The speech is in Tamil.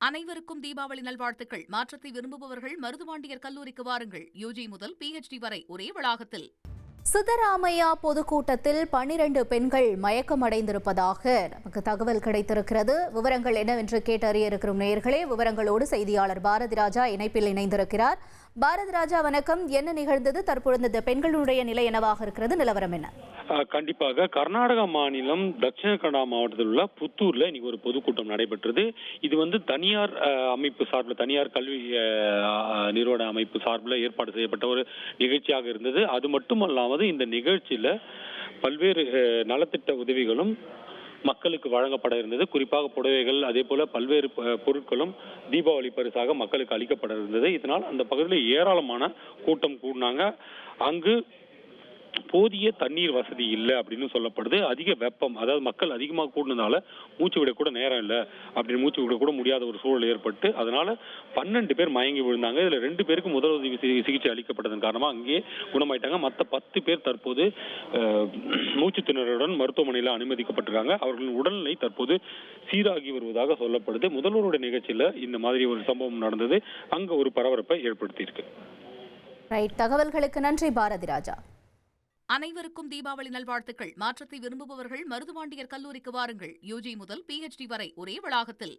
அனைவருக்கும் தீபாவளி நல்வாழ்த்துக்கள். மாற்றத்தை விரும்புபவர்கள் மருதுபாண்டியர் கல்லூரிக்கு வாருங்கள். யுஜி முதல் PhD வரை ஒரே வளாகத்தில். சித்தராமையா பொதுக்கூட்டத்தில் 12 பெண்கள் மயக்கமடைந்திருப்பதாக நமக்கு தகவல் கிடைத்திருக்கிறது. விவரங்கள் என்னவென்று கேட்டறிய இருக்கிறோம் நேயர்களே. விவரங்களோடு செய்தியாளர் பாரதி ராஜா இணைப்பில் இணைந்திருக்கிறார். பாரதி ராஜா, வணக்கம். என்ன நிகழ்ந்தது? தற்பொழுது இந்த பெண்களுடைய நிலை என்னவாக இருக்கிறது? நிலவரம் என்ன? கண்டிப்பாக கர்நாடகா மாநிலம் தட்சிண கன்னடா மாவட்டத்தில் உள்ள புத்தூர்ல இன்னைக்கு ஒரு பொதுக்கூட்டம் நடைபெற்றது. இது தனியார் அமைப்பு சார்பில், தனியார் கல்வி நிறுவன அமைப்பு சார்பில் ஏற்பாடு செய்யப்பட்ட ஒரு நிகழ்ச்சியாக இருந்தது. அது மட்டுமல்லாமல் இந்த நிகழ்ச்சியில பல்வேறு நலத்திட்ட உதவிகளும் மக்களுக்கு வழங்கப்பட இருந்தது. குறிப்பாக புடவைகள், அதே போல பல்வேறு பொருட்களும் தீபாவளி பரிசாக மக்களுக்கு அளிக்கப்பட இருந்தது. இதனால் அந்த பகுதியில் ஏராளமான கூட்டம் கூடினாங்க. அங்கு போதிய தண்ணீர் வசதி இல்லை அப்படின்னு சொல்லப்படுது. அதிக வெப்பம், அதாவது மக்கள் அதிகமாக கூடுனதால மூச்சு விட கூட நேரம் இல்லை அப்படின்னு மூச்சு விட கூட முடியாத ஒரு சூழல் ஏற்பட்டு அதனால 12 பேர் மயங்கி விழுந்தாங்க. இதுல 2 பேருக்கு முதலுதவி சிகிச்சை அளிக்கப்பட்டதன் காரணமா அங்கேயே குணமாயிட்டாங்க. மற்ற 10 பேர் தற்போது மூச்சு திணறலுடன் மருத்துவமனையில் அனுமதிக்கப்பட்டிருக்காங்க. அவர்களின் உடல்நிலை தற்போது சீராகி வருவதாக சொல்லப்படுது. முதல்வருடைய நிகழ்ச்சியில இந்த மாதிரி ஒரு சம்பவம் நடந்தது. அங்க ஒரு பரபரப்பை ஏற்படுத்தி இருக்கு. தகவல்களுக்கு நன்றி பாரதி ராஜா. அனைவருக்கும் தீபாவளி நல்வாழ்த்துக்கள். மாற்றத்தை விரும்புபவர்கள் மருதுபாண்டியர் கல்லூரிக்கு வாருங்கள். யுஜி முதல் PhD வரை ஒரே வளாகத்தில்.